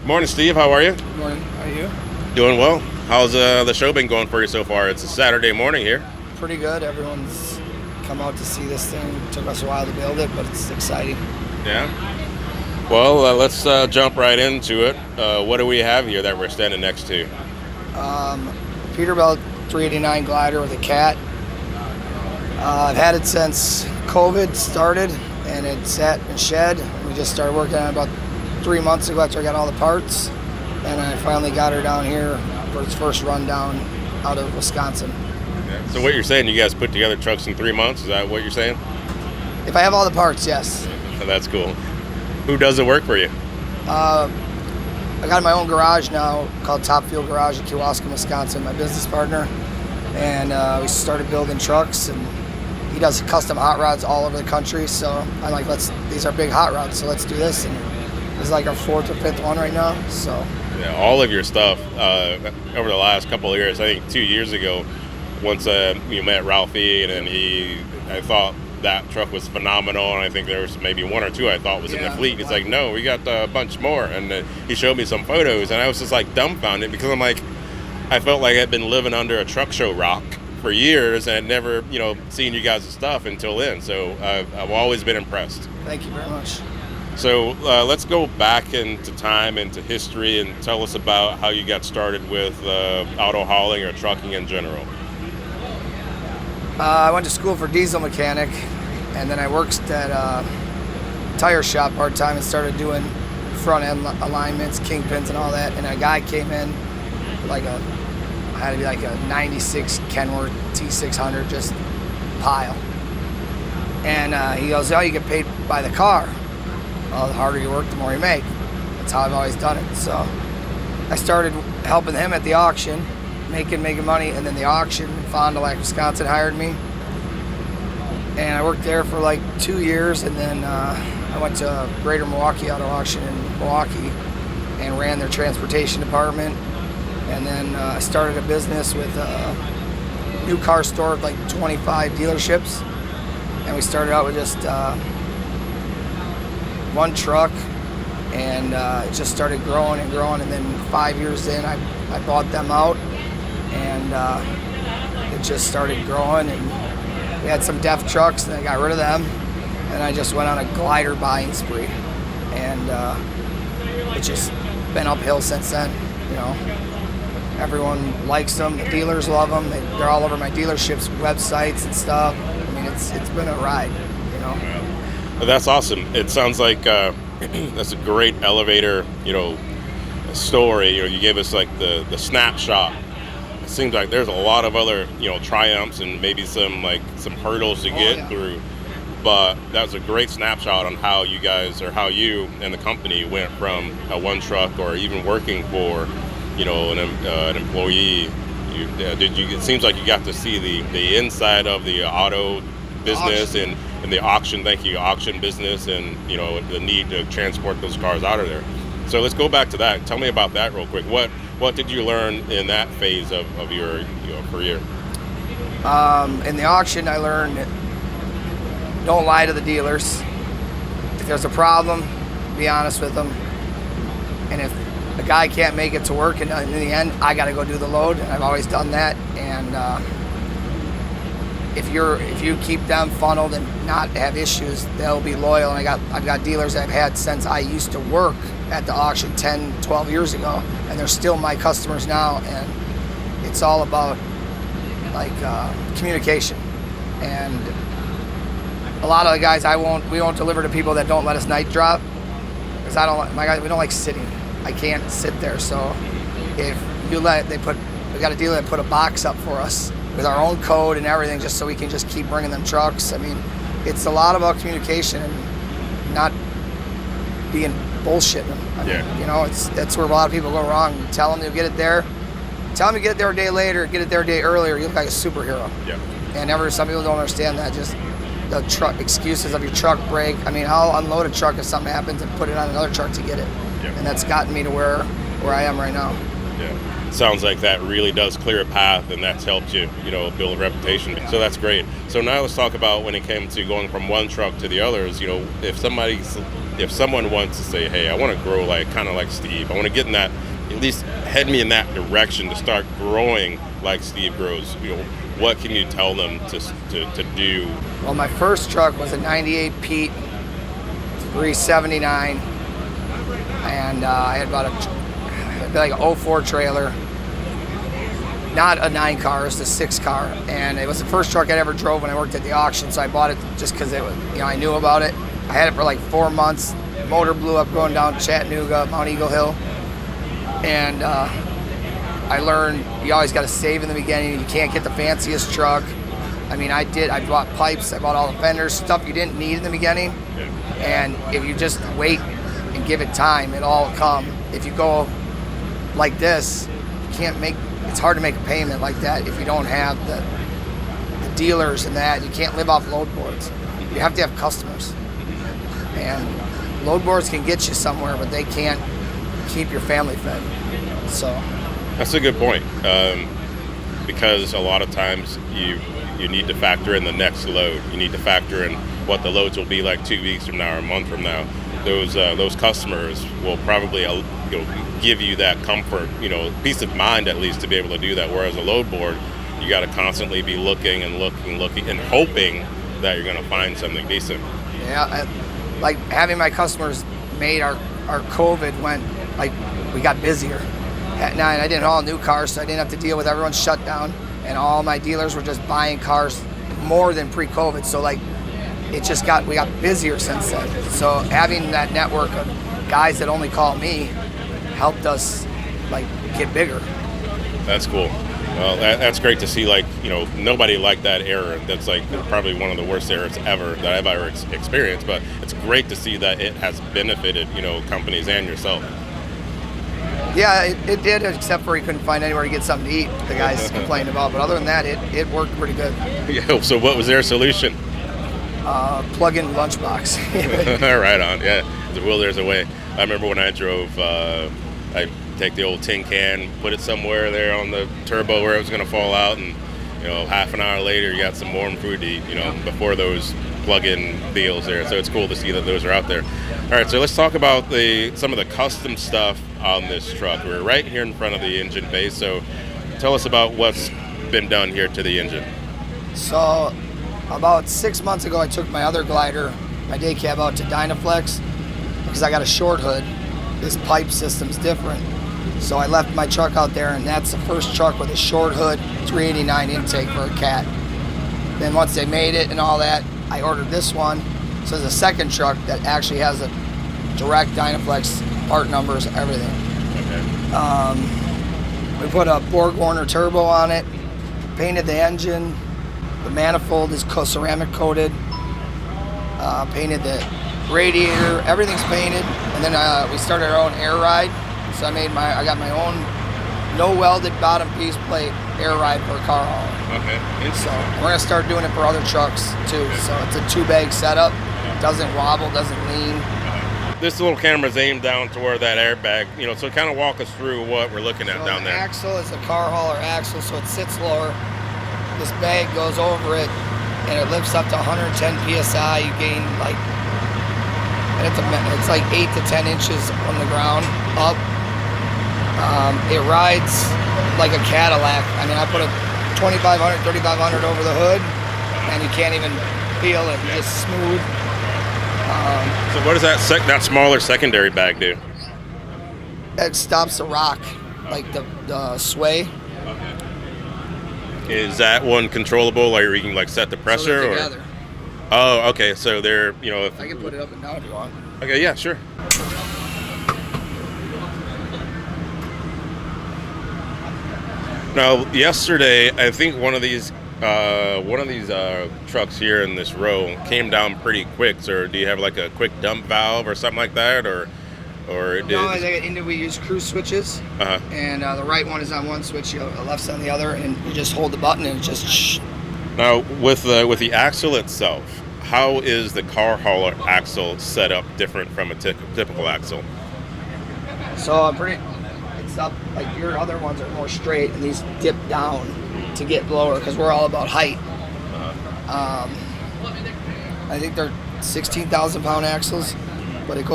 Morning, Steve. How are you? Good morning. How are you? Doing well. How's the show been going for you so far? It's a Saturday morning here. Pretty good. Everyone's come out to see this thing. It took us a while to build it, but it's exciting. Yeah. Well, let's jump right into it. What do we have here that we're standing next to? Peterbilt 389 glider with a cat. I've had it since COVID started, and it sat in shed. We just started working on it about 3 months ago after I got all the parts, and I finally got her down here for its first run down out of Wisconsin. Yeah. So what you're saying, you guys put together trucks in 3 months? Is that what you're saying? If I have all the parts, yes. That's cool. Who does the work for you? I got my own garage now called Top Fuel Garage in Kewaskum, Wisconsin, my business partner. And we started building trucks, and he does custom hot rods all over the country. So I'm like, these are big hot rods, so let's do this. And it's like our 4th or 5th one right now. So yeah, all of your stuff over the last couple of years. I think 2 years ago, once you met Ralphie, and then I thought that truck was phenomenal, and I think there was maybe one or two I thought was in the fleet. He's like, no, we got a bunch more, and he showed me some photos, and I was just like dumbfounded, because I'm like, I felt like I'd been living under a truck show rock for years, and I'd never, seen you guys' stuff until then. So I've always been impressed. Thank you very much. So let's go back into time, into history, and tell us about how you got started with auto hauling or trucking in general. I went to school for diesel mechanic, and then I worked at a tire shop part-time and started doing front-end alignments, kingpins, and all that. And a guy came in, had to be like a 96 Kenworth T600, just pile. And he goes, oh, you get paid by the car. Well, the harder you work, the more you make. That's how I've always done it. So I started helping him at the auction, making money, and then the auction, Fond du Lac, Wisconsin, hired me. And I worked there for like 2 years, and then I went to Greater Milwaukee Auto Auction in Milwaukee and ran their transportation department. And then I started a business with a new car store with like 25 dealerships. And we started out with just one truck, and it just started growing and growing. And then 5 years in, I bought them out, and it just started growing. And we had some DEF trucks, and I got rid of them, and I just went on a glider buying spree. And it's just been uphill since then. Everyone likes them. The dealers love them. They're all over my dealership's websites and stuff. I mean, it's been a ride. Well, that's awesome. It sounds like that's a great elevator, story. You gave us like the snapshot. It seems like there's a lot of other, triumphs and maybe some hurdles to get through. But that's a great snapshot on how you guys, or how you and the company went from a one truck, or even working for, an employee. It seems like you got to see the inside of the auto business and the auction business, and the need to transport those cars out of there. So let's go back to that. Tell me about that real quick. What did you learn in that phase of your career? In the auction, I learned don't lie to the dealers. If there's a problem, be honest with them. And if a guy can't make it to work, and in the end, I got to go do the load. And I've always done that. And if you keep them funneled and not have issues, they'll be loyal. And I've got dealers that I've had since I used to work at the auction 10, 12 years ago, and they're still my customers now. And it's all about communication. And a lot of the guys we won't deliver to people that don't let us night drop, because we don't like sitting. I can't sit there. So if you we got a dealer that put a box up for us with our own code and everything, just so we can just keep bringing them trucks. I mean, it's a lot about communication and not being bullshitting them. I mean, that's where a lot of people go wrong. You tell them you'll get it there. Tell them you get it there a day later, get it there a day earlier. You look like a superhero. Yeah. And some people don't understand that. Just the truck excuses of your truck break. I mean, I'll unload a truck if something happens and put it on another truck to get it. Yeah. And that's gotten me to where I am right now. Yeah. sounds like that really does clear a path, and that's helped you, build a reputation. So that's great. So now let's talk about when it came to going from one truck to the others. If someone wants to say, hey, I want to grow kind of like Steve, I want to get in that, at least head me in that direction to start growing like Steve grows. What can you tell them to do? Well, my first truck was a 98 Pete 379, and I had about a 04 trailer, not a 9 car, it's a 6 car, and it was the first truck I'd ever drove when I worked at the auction, so I bought it just because it was, I knew about it. I had it for like 4 months. Motor blew up going down Chattanooga, Mount Eagle Hill, and I learned you always got to save in the beginning. You can't get the fanciest truck. I mean, I bought pipes, I bought all the fenders, stuff you didn't need in the beginning, and if you just wait and give it time, it'll all come. If you go like this, it's hard to make a payment like that if you don't have the dealers and that. You can't live off load boards. You have to have customers. And load boards can get you somewhere, but they can't keep your family fed. So that's a good point, because a lot of times you need to factor in the next load. You need to factor in what the loads will be like 2 weeks from now or a month from now. Those customers will probably give you that comfort, peace of mind at least, to be able to do that. Whereas a load board, you got to constantly be looking and hoping that you're going to find something decent. Yeah, like having my customers made our COVID went, like, we got busier. At night, I didn't haul new cars, so I didn't have to deal with everyone's shutdown, and all my dealers were just buying cars more than pre-COVID. So like, we got busier since then. So having that network of guys that only call me helped us get bigger. That's cool. Well, that's great to see. Nobody liked that era. That's probably one of the worst eras ever that I've ever experienced. But it's great to see that it has benefited, companies and yourself. Yeah, it did, except for he couldn't find anywhere to get something to eat, the guys complained about. But other than that, it worked pretty good. Yeah, so what was their solution? Plug-in lunchbox. Right on, yeah. The will, there's a way. I remember when I drove, I take the old tin can, put it somewhere there on the turbo where it was going to fall out, and half an hour later you got some warm food to eat, before those plug-in deals there. So it's cool to see that those are out there. All right, so let's talk about some of the custom stuff on this truck. We're right here in front of the engine bay, so tell us about what's been done here to the engine. So about 6 months ago, I took my other glider, my day cab, out to Dynaflex because I got a short hood. This pipe system's different. So I left my truck out there, and that's the first truck with a short hood 389 intake for a cat. Then once they made it and all that, I ordered this one. So there's a second truck that actually has a direct Dynaflex part numbers, everything. Okay. We put a Borg-Warner turbo on it, painted the engine. The manifold is ceramic coated. Painted the radiator. Everything's painted. And then we started our own air ride. So I got my own no welded bottom piece plate air ride for a car hauler. Okay. So we're gonna start doing it for other trucks too. So it's a 2-bag setup. Doesn't wobble, doesn't lean. This little camera's aimed down toward that airbag, so kind of walk us through what we're looking at down the there. Axle is a car hauler axle, so it sits lower. This bag goes over it, and it lifts up to 110 psi. You gain it's like 8 to 10 inches on the ground up. It rides like a Cadillac. I mean, I put a 2500, 3500 over the hood, and you can't even feel it. It's just smooth. So what does that smaller secondary bag do? It stops the rock, like the sway. Is that one controllable, or you can set the pressure? So they're together. Oh, okay. So they're if I can put it up and down if you want. Okay, yeah, sure. Now, yesterday, I think one of these trucks here in this row came down pretty quick. So, do you have a quick dump valve or something like that, or we use cruise switches, and the right one is on one switch, the left's on the other, and you just hold the button and it just shh. Now, with the axle itself, how is the car hauler axle set up different from a typical axle? So this up, like your other ones are more straight, and these dip down to get lower because we're all about height. I think they're 16,000 pound axles, but it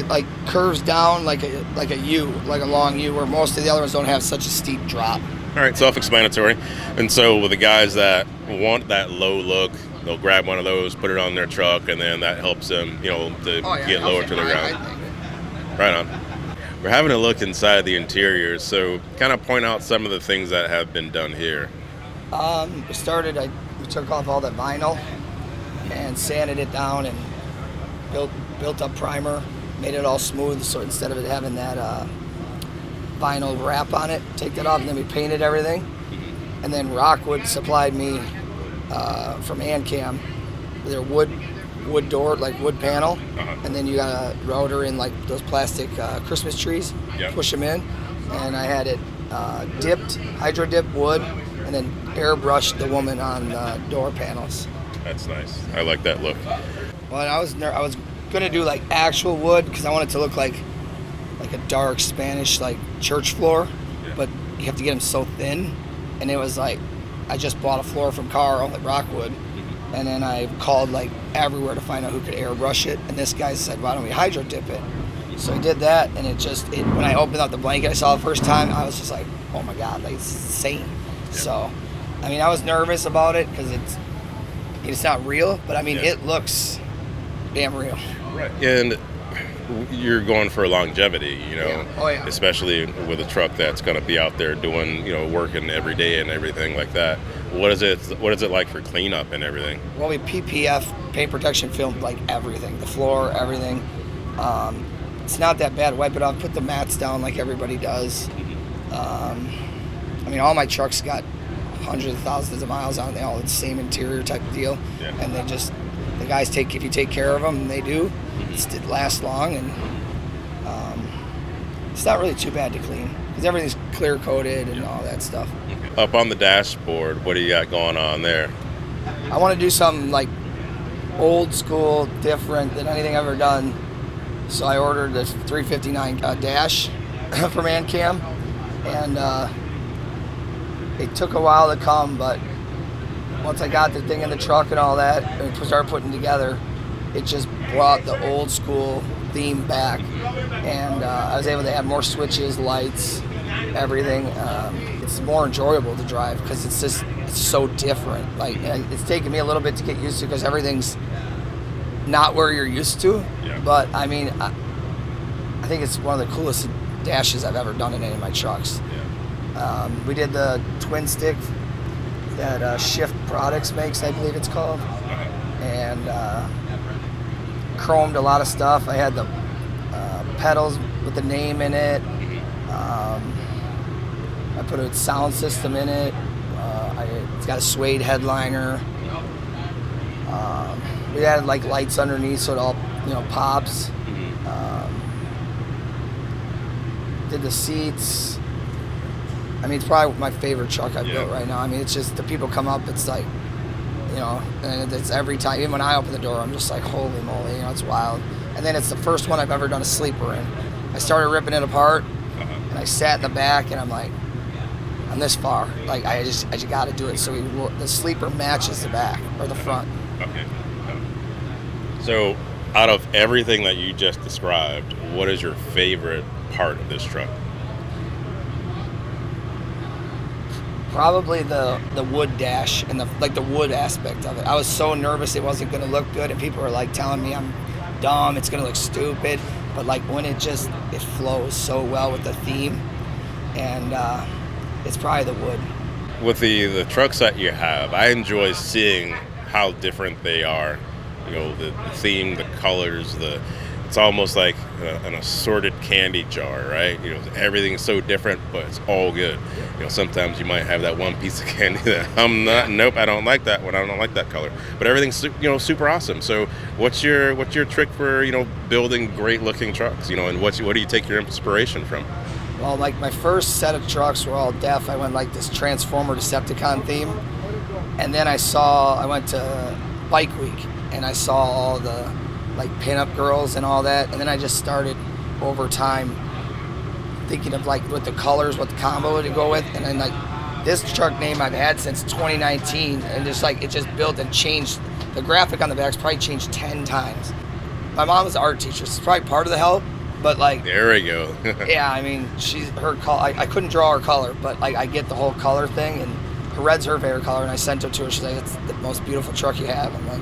like curves down like a U, like a long U, where most of the other ones don't have such a steep drop. All right, self-explanatory. And so with the guys that want that low look, they'll grab one of those, put it on their truck, and then that helps them, to get lower to the ground. Right on. We're having a look inside the interior, so kind of point out some of the things that have been done here. We took off all the vinyl and sanded it down and built up primer, made it all smooth, so instead of it having that vinyl wrap on it, take that off, and then we painted everything. And then Rockwood supplied me from Ancam their wood door, like wood panel, and then you got a router in like those plastic Christmas trees. Yep. Push them in, and I had it dipped, hydro dipped wood, and then airbrushed the woman on the door panels. That's nice. I like that look. Well, I was gonna do like actual wood because I want it to look like a dark Spanish like church floor, but you have to get them so thin. And it was like I just bought a floor from Carl at Rockwood, and then I called like everywhere to find out who could airbrush it. And this guy said, "Why don't we hydro dip it?" So I did that, and when I opened up the blanket I saw the first time, I was just like, "Oh my God, like it's insane." Yeah. So, I mean, I was nervous about it because it's not real, but I mean, it looks damn real. Right. And you're going for longevity, especially with a truck that's going to be out there doing, working every day and everything like that. What is it like for cleanup and everything? Well, we PPF, paint protection film, like everything, the floor, everything. It's not that bad. Wipe it off, put the mats down like everybody does. I mean, all my trucks got hundreds of thousands of miles on them. They all have the same interior type of deal. Yeah. And the guys if you take care of them, and they do, it lasts long, and it's not really too bad to clean because everything's clear coated and all that stuff. Up on the dashboard, what do you got going on there? I want to do something like old school, different than anything I've ever done. So I ordered this 359 dash from Ancam, and it took a while to come, but once I got the thing in the truck and all that, and started putting together, it just brought the old school theme back, and I was able to add more switches, lights, everything. It's more enjoyable to drive because it's so different. Like, it's taken me a little bit to get used to because everything's not where you're used to. Yeah. But I mean, I think it's one of the coolest dashes I've ever done in any of my trucks. Yeah. We did the twin stick that Shift Products makes, I believe it's called, and chromed a lot of stuff. I had the pedals with the name in it. I put a sound system in it. It's got a suede headliner. We added like lights underneath so it all pops. Did the seats. I mean, it's probably my favorite truck I've built right now. I mean, it's just the people come up, it's like, and it's every time, even when I open the door, I'm just like, holy moly, it's wild. And then it's the first one I've ever done a sleeper in. I started ripping it apart, and I sat in the back, and I'm like, I'm this far. Like, I just got to do it. So the sleeper matches the back or the front. Okay. So, out of everything that you just described, what is your favorite part of this truck? Probably the wood dash and the wood aspect of it. I was so nervous it wasn't going to look good, and people were like telling me I'm dumb, it's going to look stupid, but like when it flows so well with the theme, and it's probably the wood. With the trucks that you have, I enjoy seeing how different they are. The theme, the colors, it's almost like an assorted candy jar, right? Everything's so different, but it's all good. Sometimes you might have that one piece of candy that nope, I don't like that one. I don't like that color. But everything's super awesome. So what's your trick for building great looking trucks? And what do you take your inspiration from? Well, like my first set of trucks were all deaf. I went like this Transformer Decepticon theme, and then I went to Bike Week and I saw all the like pinup girls and all that, and then I just started over time thinking of like with the colors, what the combo to go with, and then like this truck name I've had since 2019, and just like it just built and changed. The graphic on the back's probably changed 10 times. My mom was an art teacher, so it's probably part of the help, but like There we go. yeah, I mean her color. I couldn't draw her color, but like I get the whole color thing, and red's her favorite color, and I sent it to her. She's like, it's the most beautiful truck you have. I'm like,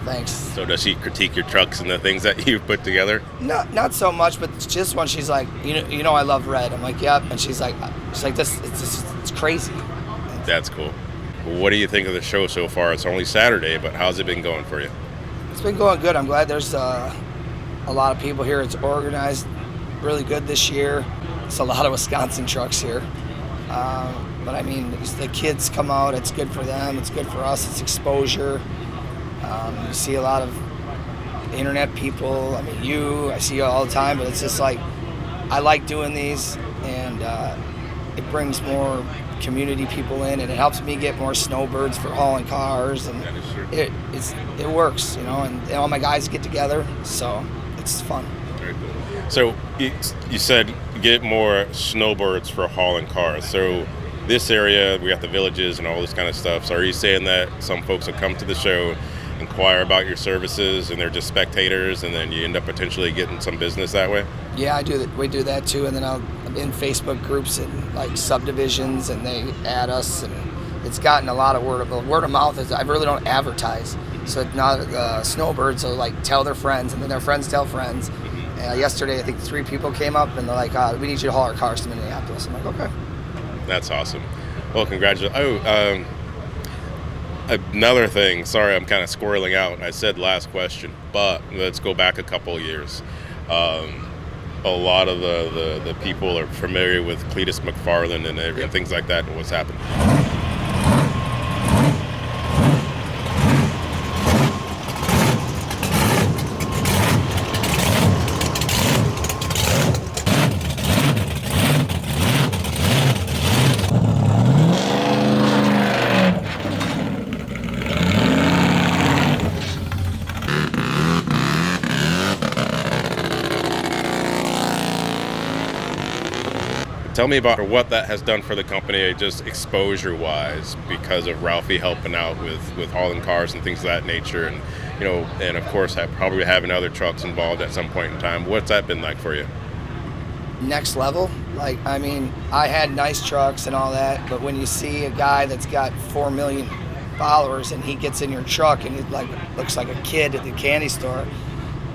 thanks. So does she critique your trucks and the things that you put together? Not so much, but just when she's like, you know, I love red. I'm like, yep. And she's like this. It's crazy. That's cool. What do you think of the show so far? It's only Saturday, but how's it been going for you? It's been going good. I'm glad there's a lot of people here. It's organized really good this year. It's a lot of Wisconsin trucks here. But I mean, the kids come out. It's good for them. It's good for us. It's exposure. You see a lot of internet people. I mean, I see you all the time, but it's just like, I like doing these, and it brings more community people in, and it helps me get more snowbirds for hauling cars, and it works, you know, and all my guys get together, so it's fun. Very cool. So you said get more snowbirds for hauling cars. So this area, we got the villages and all this kind of stuff. So are you saying that some folks will come to the show, inquire about your services, and they're just spectators, and then you end up potentially getting some business that way? Yeah, I do that. We do that too, and then I'm in Facebook groups and like subdivisions, and they add us, and it's gotten a lot of word of mouth. Is I really don't advertise, so now snowbirds will like tell their friends, and then their friends tell friends. Yesterday, I think 3 people came up, and they're like, "We need you to haul our cars to Minneapolis." I'm like, "Okay." That's awesome. Well, congratulations. Another thing, sorry, I'm kind of squirreling out. I said last question, but let's go back a couple of years. A lot of the people are familiar with Cletus McFarland and things like that and what's happened. Tell me about what that has done for the company, just exposure-wise, because of Ralphie helping out with hauling cars and things of that nature, and you know, and of course, probably having other trucks involved at some point in time. What's that been like for you? Next level. Like, I mean, I had nice trucks and all that, but when you see a guy that's got 4 million followers and he gets in your truck and he like looks like a kid at the candy store.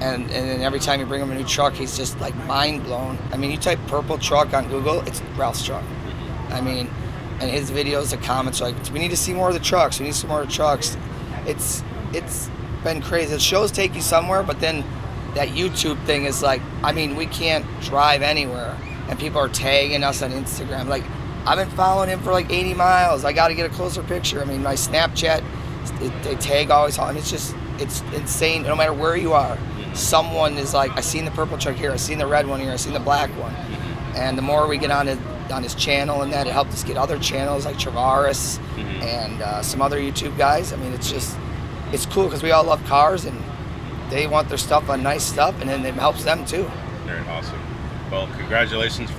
And then every time you bring him a new truck, he's just like mind blown. I mean, you type purple truck on Google, it's Ralph's truck. I mean, and his videos, the comments are like, we need to see more of the trucks. We need some more of the trucks. It's been crazy. The shows take you somewhere, but then that YouTube thing is like, I mean, we can't drive anywhere. And people are tagging us on Instagram. Like, I've been following him for like 80 miles. I got to get a closer picture. I mean, my Snapchat, they tag always on. It's just, it's insane. No matter where you are, someone is like, I seen the purple truck here, I seen the red one here, I seen the black one. And the more we get on his channel, and that it helped us get other channels like Travaris and some other YouTube guys. I mean, it's cool because we all love cars, and they want their stuff on nice stuff, and then it helps them too. Very awesome. Well, congratulations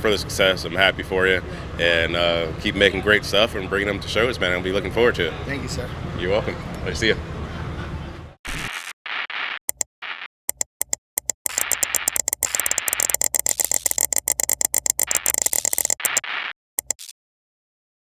for the success. I'm happy for you, and keep making great stuff and bringing them to shows, man. I'll be looking forward to it. Thank you, sir. You're welcome. I'll see you.